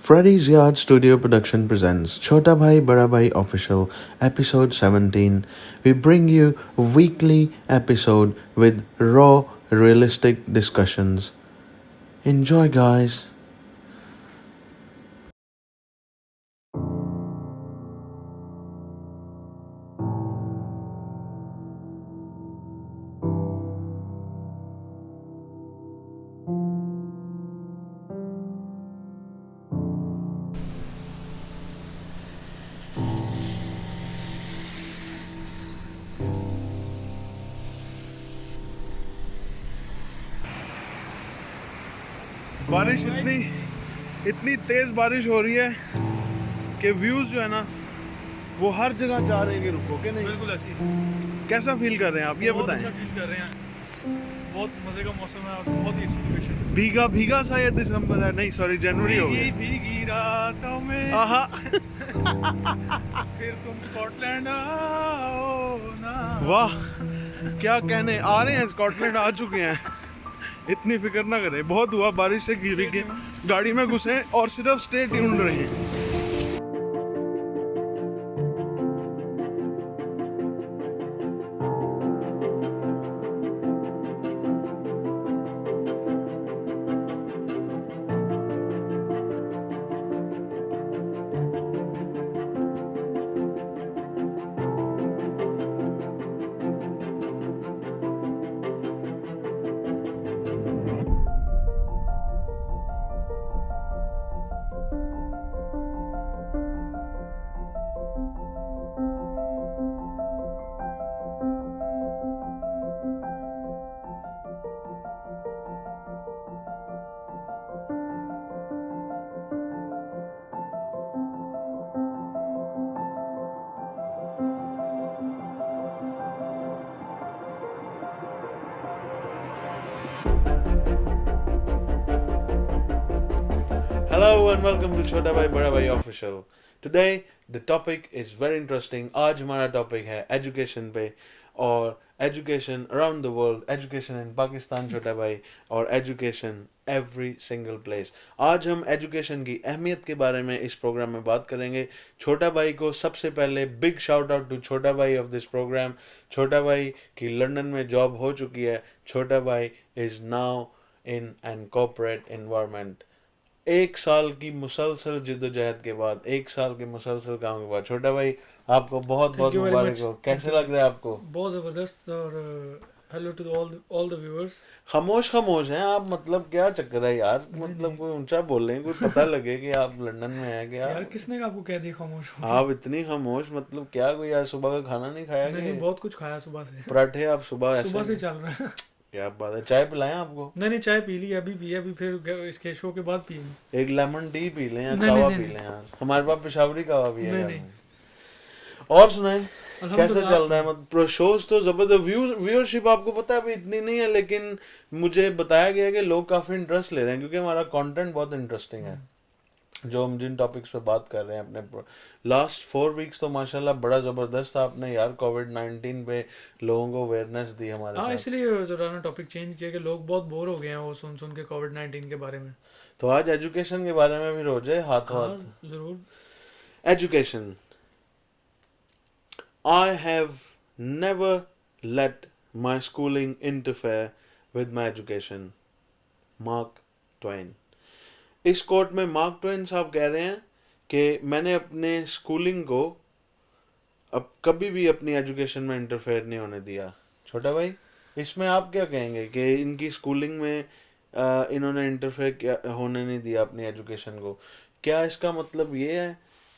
Freddy's Yard Studio Production presents Chota Bhai Bada Bhai Official Episode 17. We bring you a weekly episode with raw, realistic discussions. Enjoy, guys. बारिश इतनी तेज बारिश हो रही है कि views जो है ना वो हर जगह जा रहे हैं कि रुको के नहीं। बिल्कुल ऐसी कैसा फील कर रहे हैं आप, ये बहुत बताएं। अच्छा फील कर रहे हैं। बहुत मज़े का मौसम है और बहुत ही अच्छी लोकेशन है। भीगा भीगा सा ये दिसंबर है, नहीं सॉरी जनवरी हो भीगी गया। भीगी रातों में आहा फिर तुम स्कॉटलैंड आओ ना। वाह, क्या कहने, आ रहे हैं, स्कॉटलैंड आ चुके हैं। इतनी फिक्र ना करें, बहुत हुआ बारिश से गिर के गाड़ी में घुसे और सिर्फ स्टे ट्यून्ड रहे। Hello and welcome to Chota Bhai Bada Bhai Official. Today the topic is very interesting. आज हमारा topic है education पे, और education around the world, education in Pakistan छोटा भाई, और education every single place. आज हम education की अहमियत के बारे में इस प्रोग्राम में बात करेंगे. छोटा भाई को सबसे पहले big shout out to छोटा भाई of this program. छोटा भाई की लंदन में जॉब हो चुकी है. छोटा भाई is now in an corporate environment. एक साल की मुसलसल जिद्दोजहद के बाद, एक साल के मुसलसल काम के बाद, छोटा भाई आपको बहुत बहुत you very मुबारक much. हो. कैसे लग रहा है आपको? बहुत ज़बरदस्त। और hello to all the viewers. खामोश हैं आप, मतलब क्या चक्कर है यार? मतलब कोई ऊंचा बोल रहे हैं, कोई पता लगे कि आप लंदन में हैं क्या? यार किसने आपको कह दिया खामोश हो? आप इतनी खामोश, मतलब क्या कोई आज सुबह का खाना नहीं खाया? नहीं, बहुत कुछ खाया सुबह से। पराठे आप सुबह सुबह ऐसे? से चल रहा है। क्या बात है, चाय पिलाएं आपको? नहीं, चाय पी ली, अभी पी, अभी फिर इसके शो के बाद पिएंगे। एक लेमन टी पी लें या नहीं, कावा नहीं, पी नहीं। लें यार, हमारे पास पेशावरी कावा भी है नहीं, घर नहीं। में. और सुनाएं, कैसे अल्हम्दुलिल्लाह। चल रहा है? मतलब शोज तो जबरदस्त, व्यूअरशिप आपको पता है अभी इतनी नहीं है, लेकिन मुझे बताया गया कि लोग काफी इंटरेस्ट ले रहे हैं क्योंकि हमारा कंटेंट बहुत इंटरेस्टिंग है. जो हम जिन टॉपिक्स पे बात कर रहे हैं अपने लास्ट 4 वीक्स तो माशाल्लाह बड़ा जबरदस्त था. आपने यार कोविड-19 पे लोगों को अवेयरनेस दी हमारे हाँ, साथ. इसलिए जरा ना टॉपिक चेंज किया कि लोग बहुत बोर हो गए हैं वो सुन के कोविड-19 के बारे में। तो आज एजुकेशन के बारे में भी हो जाए हाथों हाँ, हाथ. जरूर। Education. I have never let my schooling interfere with my education. Mark Twain. इस कोट में मार्क ट्वेन साहब कह रहे हैं कि मैंने अपने स्कूलिंग को अब कभी भी अपनी एजुकेशन में इंटरफेयर नहीं होने दिया. छोटा भाई, इसमें आप क्या कहेंगे कि इनकी स्कूलिंग में इन्होंने इंटरफेयर होने नहीं दिया अपनी एजुकेशन को? क्या इसका मतलब ये है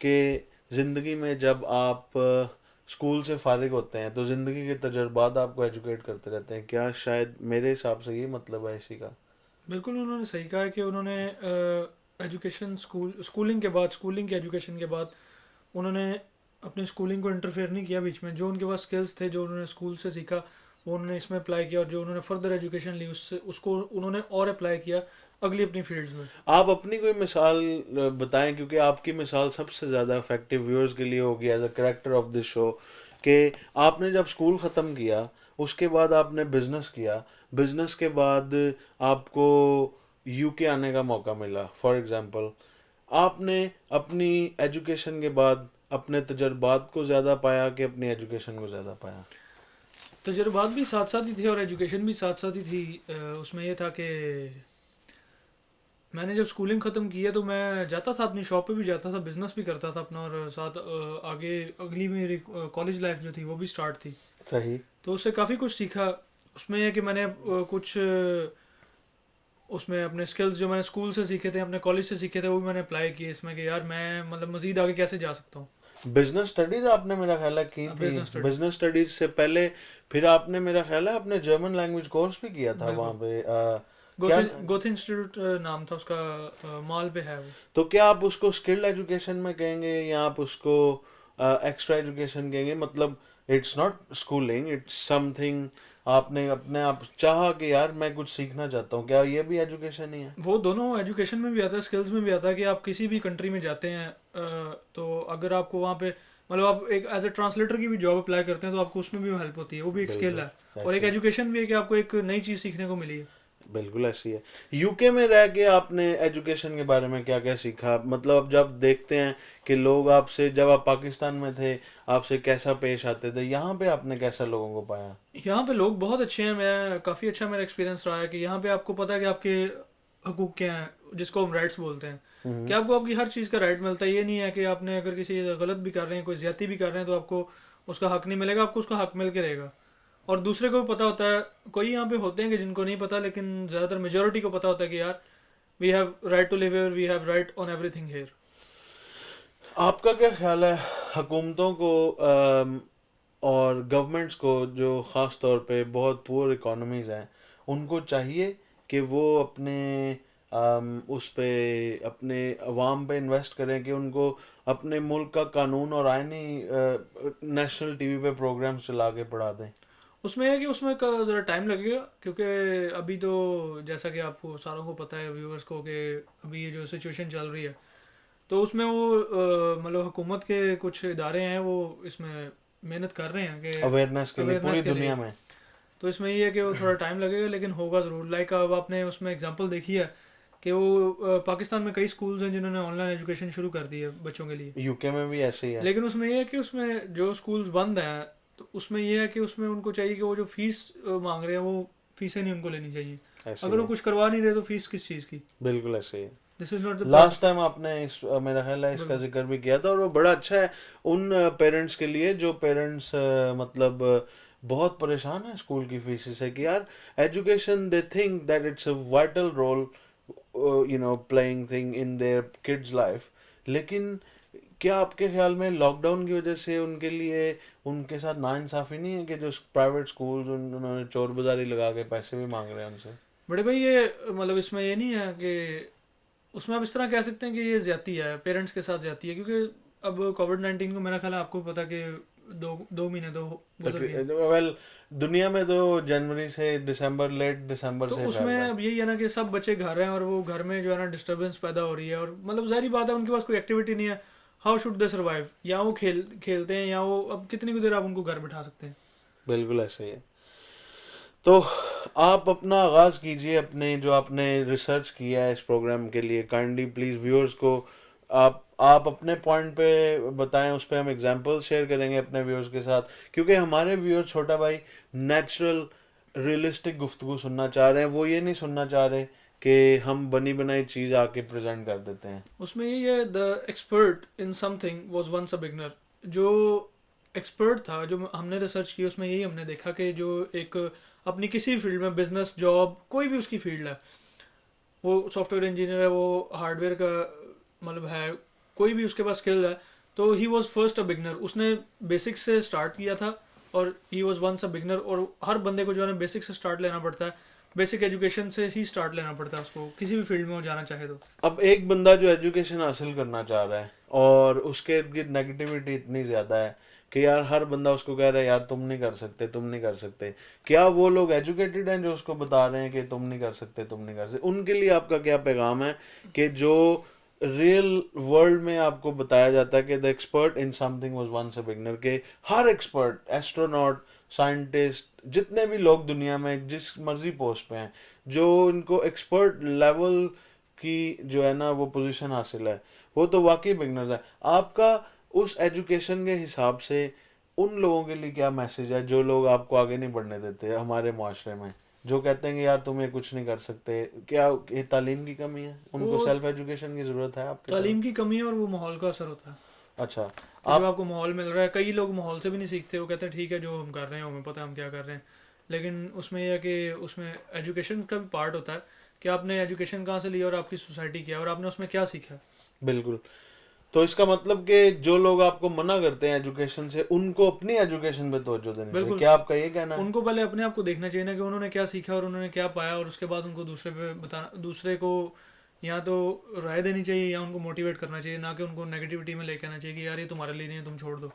कि ज़िंदगी में जब आप स्कूल से फारिग होते हैं तो ज़िंदगी के तजुर्बात आपको एजुकेट करते रहते हैं? क्या शायद मेरे हिसाब से ये मतलब है इसी का. बिल्कुल, उन्होंने सही कहा कि उन्होंने एजुकेशन स्कूलिंग की एजुकेशन के बाद उन्होंने अपनी स्कूलिंग को इंटरफेयर नहीं किया बीच में. जो उनके पास स्किल्स थे, जो उन्होंने स्कूल से सीखा, वो उन्होंने इसमें अप्लाई किया, और जो उन्होंने फर्दर एजुकेशन ली उसको उन्होंने और अप्लाई किया अगली अपनी फील्ड्स में. आप अपनी कोई मिसाल बताएं, क्योंकि आपकी मिसाल सबसे ज़्यादा इफेक्टिव व्यूअर्स के लिए होगी as a character of this show. कि आपने जब स्कूल ख़त्म किया उसके बाद आपने बिज़नेस किया, बिज़नेस के बाद आपको यूके आने का मौका मिला फॉर एग्ज़ाम्पल, आपने अपनी एजुकेशन के बाद अपने तजर्बात को ज़्यादा पाया कि अपनी एजुकेशन को ज़्यादा पाया? तजुर्बात भी साथ साथ ही थे और एजुकेशन भी साथ साथ ही थी। उसमें ये था कि मैंने जब स्कूलिंग ख़त्म की है तो मैं जाता था अपनी शॉप पे भी जाता था, बिज़नेस भी करता था अपना, और साथ आगे अगली मेरी कॉलेज लाइफ जो थी वो भी स्टार्ट थी। सही। तो उससे काफ़ी कुछ सीखा। उसमें यह कि मैंने कुछ उसमें अपने स्किल्स जो मैंने स्कूल से सीखे थे, अपने कॉलेज से सीखे थे, वो भी मैंने अप्लाई किए इसमें कि यार मैं मतलब मज़ीद आगे कैसे जा सकता हूँ। बिजनेस स्टडीज आपने मेरा ख्याल है की थी। बिजनेस स्टडी बिजनेस स्टडीज से पहले फिर आपने मेरा ख्याल है अपने जर्मन लैंग्वेज कोर्स भी किया था वहाँ बिल्कुल। पे। क्या गोथ इंस्टीट्यूट नाम था उसका, मॉल पे है वो। तो क्या आप उसको स्किल्ड एजुकेशन में कहेंगे या आप उसको एक्स्ट्रा एजुकेशन कहेंगे? मतलब it's not schooling, it's something आपने अपने आप चाहा कि यार मैं कुछ सीखना चाहता हूँ, क्या ये भी एजुकेशन ही है? वो दोनों एजुकेशन में भी आता है, स्किल्स में भी आता है कि आप किसी भी कंट्री में जाते हैं तो अगर आपको वहाँ पे मतलब आप एक एज ए ट्रांसलेटर की भी जॉब अप्लाई करते हैं तो आपको उसमें भी हेल्प होती है, वो भी एक स्किल बिल्कुल है। और एक ऐसे एजुकेशन भी है कि आपको एक नई चीज़ सीखने को मिली है। बिल्कुल ऐसी है। यूके में रह के आपने एजुकेशन के बारे में क्या क्या सीखा? मतलब अब जब देखते हैं कि लोग आपसे, जब आप पाकिस्तान में थे आपसे कैसा पेश आते थे, यहाँ पे आपने कैसा लोगों को पाया? यहाँ पे लोग बहुत अच्छे हैं, मैं काफ़ी अच्छा मेरा एक्सपीरियंस रहा है कि यहाँ पे आपको पता है कि आपके हकूक़ क्या हैं, जिसको हम राइट्स बोलते हैं, कि हम्म। आपको आपकी हर चीज़ का राइट मिलता है। ये नहीं है कि आपने अगर किसी गलत भी कर रहे हैं, कोई ज़्यादती भी कर रहे हैं तो आपको उसका हक नहीं मिलेगा, आपको उसका हक मिल के रहेगा। और दूसरे को भी पता होता है, कोई यहाँ पे होते हैं कि जिनको नहीं पता, लेकिन ज़्यादातर मेजोरिटी को पता होता है कि यार we have right to live here, we have right on everything here. आपका क्या ख्याल है हुकूमतों को और गवर्नमेंट्स को, जो ख़ास तौर पे बहुत पुअर इकोनॉमीज़ हैं, उनको चाहिए कि वो अपने उस पे अपने अवाम पे इन्वेस्ट करें, कि उनको अपने मुल्क का कानून और आईनी नेशनल टीवी पे प्रोग्राम्स चला के पढ़ा दें? उसमें है कि उसमें ज़रा टाइम लगेगा, क्योंकि अभी तो जैसा कि आपको सारों को पता है, व्यूअर्स को, कि अभी ये जो सिचुएशन चल रही है तो उसमें वो मतलब हुकूमत के कुछ इदारे हैं वो इसमें मेहनत कर रहे हैं कि अवेयरनेस के लिए अवेयरनेस पूरी के दुनिया लिए। में। तो इसमें ये है कि वो थोड़ा टाइम लगेगा लेकिन होगा ज़रूर। लाइक अब आपने उसमें एग्जांपल देखी है कि वो पाकिस्तान में कई स्कूल्स हैं जिन्होंने ऑनलाइन एजुकेशन शुरू कर दी है बच्चों के लिए। यूके में भी ऐसे ही है। लेकिन उसमें ये है कि उसमें जो स्कूल्स बंद हैं तो उसमें ये है कि उसमें उनको चाहिए कि वो जो फीस मांग रहे हैं वो फीसें नहीं उनको लेनी चाहिए। ऐसे अगर ही वो है। कुछ करवा नहीं रहे तो फीस किस चीज़ की? बिल्कुल ऐसे ही है। This is not the last time आपने इस मेरा ख्याल है इसका बिल्कुल। जिक्र भी किया था, और वो बड़ा अच्छा है उन पेरेंट्स के लिए जो पेरेंट्स मतलब बहुत परेशान है स्कूल की फीस से, कि यार education, they think that it's a vital role, playing thing in their kids life. लेकिन क्या आपके ख्याल में लॉकडाउन की वजह से उनके लिए, उनके साथ नाइंसाफी नहीं है कि जो प्राइवेट स्कूल्स उन्होंने चोर बाजारी लगा के पैसे भी मांग रहे हैं उनसे? बड़े भाई ये मतलब इसमें ये नहीं है कि उसमें आप इस तरह कह सकते हैं कि ये ज्यादती है, पेरेंट्स के साथ ज्यादती है, क्योंकि अब कोविड-19 को मेरा ख्याल है आपको भी पता कि दो महीने तो गुजर गए हैं। वेल, दुनिया में तो जनवरी से दिसंबर, लेट दिसंबर तो से फैल उसमें रहा है। अब यही है ना कि सब बच्चे घर हैं और वो घर में जो है ना डिस्टरबेंस पैदा हो रही है, और मतलब जाहिर बात है उनके पास कोई एक्टिविटी नहीं है। How should they survive? या वो खेलते हैं या वो अब कितनी कुछ देर आप उनको घर बिठा सकते हैं? बिल्कुल ऐसे ही है। तो आप अपना आगाज़ कीजिए, अपने जो आपने रिसर्च किया है इस प्रोग्राम के लिए, काइंडली प्लीज़ व्यूअर्स को आप अपने पॉइंट पे बताएं, उस पर हम एग्जांपल शेयर करेंगे अपने व्यूअर्स के साथ, क्योंकि हमारे व्यूअर, छोटा भाई, नेचुरल रियलिस्टिक गुफ्तगू सुनना चाह रहे हैं। वो ये नहीं सुनना चाह रहे कि हम बनी बनाई चीज़ आके प्रेजेंट कर देते हैं। उसमें यही है, the expert in something was once a beginner. जो एक्सपर्ट था, जो हमने रिसर्च की, उसमें यही हमने देखा कि जो एक अपनी किसी फील्ड में, बिजनेस, जॉब, कोई भी उसकी फील्ड है, वो सॉफ्टवेयर इंजीनियर है, वो हार्डवेयर का मतलब है, कोई भी उसके पास स्किल है, तो he was first a beginner. उसने बेसिक से स्टार्ट किया था और he was once a beginner. और हर बंदे को जो है ना बेसिक से स्टार्ट लेना पड़ता है, बेसिक एजुकेशन से ही स्टार्ट लेना पड़ता है उसको, किसी भी फील्ड में वो जाना चाहे तो। अब एक बंदा जो एजुकेशन हासिल करना चाह रहा है और उसके इर्द गिर्द नेगेटिविटी इतनी ज़्यादा है कि यार हर बंदा उसको कह रहा है यार तुम नहीं कर सकते, तुम नहीं कर सकते, क्या वो लोग एजुकेटेड हैं जो उसको बता रहे हैं कि तुम नहीं कर सकते, तुम नहीं कर सकते? उनके लिए आपका क्या पैगाम है कि जो रियल वर्ल्ड में आपको बताया जाता है कि the expert in something was once a beginner, के हर एक्सपर्ट, एस्ट्रोनॉट, साइंटिस्ट, जितने भी लोग दुनिया में जिस मर्जी पोस्ट पे हैं, जो इनको एक्सपर्ट लेवल उसकी जो है ना वो पोजीशन हासिल है, वो तो वाकई बिगनर्स है। आपका उस एजुकेशन के हिसाब से उन लोगों के लिए क्या मैसेज है जो लोग आपको आगे नहीं बढ़ने देते हमारे मुआशरे में, जो कहते हैं कि यार तुम ये कुछ नहीं कर सकते? क्या ये तालीम की कमी है, उनको वो सेल्फ एजुकेशन की जरूरत है आपके तालीम की कमी है और वो माहौल का असर होता है तरफ? अच्छा, कि जो आप आपको माहौल मिल रहा है। कई लोग माहौल से भी नहीं सीखते, वो कहते हैं ठीक है जो हम कर रहे हैं हमें पता है हम क्या कर रहे हैं, लेकिन उसमें यह है कि उसमें एजुकेशन का भी पार्ट होता है कि आपने एजुकेशन कहाँ से लिया और आपकी सोसाइटी क्या है और आपने उसमें क्या सीखा है। बिल्कुल। तो इसका मतलब कि जो लोग आपको मना करते हैं एजुकेशन से, उनको अपनी एजुकेशन पे तवज्जो देनी चाहिए, बिल्कुल, क्या आपका ये कहना है? उनको पहले अपने आप को देखना चाहिए ना कि उन्होंने क्या सीखा और उन्होंने क्या पाया, और उसके बाद उनको दूसरे पे बताना, दूसरे को या तो राय देनी चाहिए या उनको मोटिवेट करना चाहिए, ना कि उनको नेगेटिविटी में लेके आना चाहिए कि यार ये तुम्हारे लिए नहीं है तुम छोड़ दो।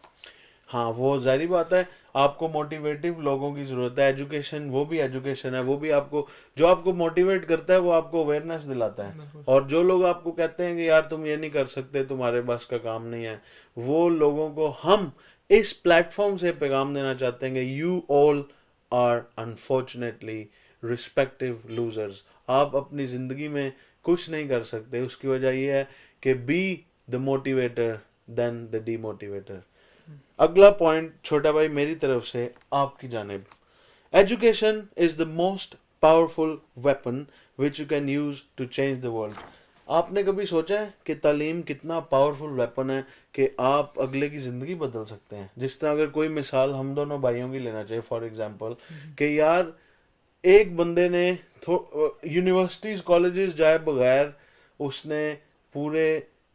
हाँ, वो जाहिर बात है, आपको मोटिवेटिव लोगों की जरूरत है। एजुकेशन वो भी एजुकेशन है, वो भी आपको, जो आपको मोटिवेट करता है वो आपको अवेयरनेस दिलाता है। बिल्कुल। और जो लोग आपको कहते हैं कि यार तुम ये नहीं कर सकते, तुम्हारे बस का काम नहीं है, वो लोगों को हम इस प्लेटफॉर्म से पैगाम देना चाहते हैं कि you all are unfortunately respective losers. आप अपनी जिंदगी में कुछ नहीं कर सकते, उसकी वजह यह है कि be the motivator than the demotivator. अगला पॉइंट छोटा भाई मेरी तरफ से आपकी जानिब, education is the most powerful weapon which you can use to change the world. आपने कभी सोचा है कि तालीम कितना पावरफुल वेपन है कि आप अगले की ज़िंदगी बदल सकते हैं? जिस तरह अगर कोई मिसाल हम दोनों भाइयों की लेना चाहिए, फॉर एग्जांपल कि यार एक बंदे ने यूनिवर्सिटीज़ कॉलेजेस जाए बगैर उसने पूरे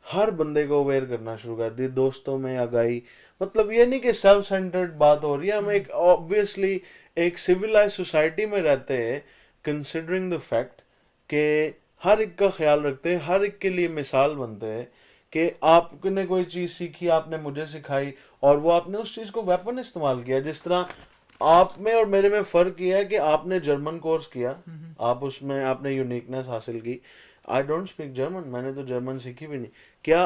हर बंदे को अवेयर करना शुरू कर दी, दोस्तों में आगाही। मतलब ये नहीं कि सेल्फ सेंटर्ड बात हो रही है, हम एक ऑब्वियसली एक सिविलाइज सोसाइटी में रहते हैं, कंसिडरिंग द फैक्ट कि हर एक का ख्याल रखते हैं, हर एक के लिए मिसाल बनते हैं कि आपने कोई चीज़ सीखी, आपने मुझे सिखाई और वो आपने उस चीज़ को वेपन इस्तेमाल किया। जिस तरह आप में और मेरे में फ़र्क ये है कि आपने जर्मन कोर्स किया, आप उसमें आपने यूनिकनेस हासिल की। आई डोंट स्पीक जर्मन, मैंने तो जर्मन सीखी भी नहीं। क्या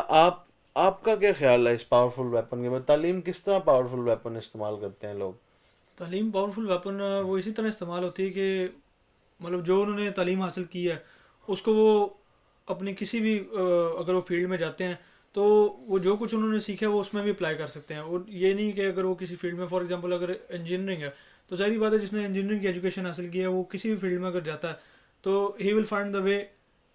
आपका क्या ख्याल है इस पावरफुल वेपन के बाद? तालीम किस तरह पावरफुल वेपन इस्तेमाल करते हैं लोग? तालीम पावरफुल वेपन वो इसी तरह इस्तेमाल होती है कि मतलब जो उन्होंने तालीम हासिल की है उसको वो अपनी किसी भी अगर वो फील्ड में जाते हैं तो वो जो कुछ उन्होंने सीखा है वो उसमें भी अप्लाई कर सकते हैं। और ये नहीं कि अगर वो किसी फील्ड में, फॉर एग्जांपल अगर इंजीनियरिंग है तो जाहिर बात है जिसने इंजीनियरिंग की एजुकेशन हासिल की है वो किसी भी फील्ड में अगर जाता है तो he will find the way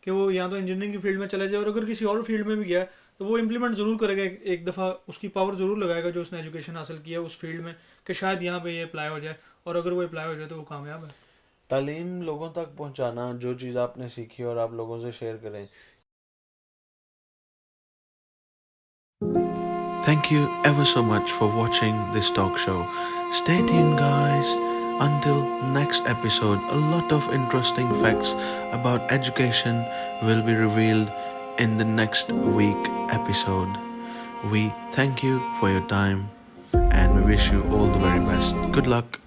कि वो या तो इंजीनियरिंग की फील्ड में चले जाए, और अगर किसी और फील्ड में भी गया है तो वो इम्प्लीमेंट ज़रूर करेगा, एक दफ़ा उसकी पावर ज़रूर लगाएगा जो उसने एजुकेशन हासिल की है उस फील्ड में कि शायद यहाँ पे ये अप्लाई हो जाए, और अगर वो अप्लाई हो जाए तो वो कामयाब है। तालीम लोगों तक पहुंचाना, जो चीज़ आपने सीखी और आप लोगों से शेयर करें। Thank you ever so much for watching this talk show. Stay tuned, guys. Until next episode, a lot of interesting facts about education will be revealed in the next week episode. We thank you for your time and we wish you all the very best. Good luck.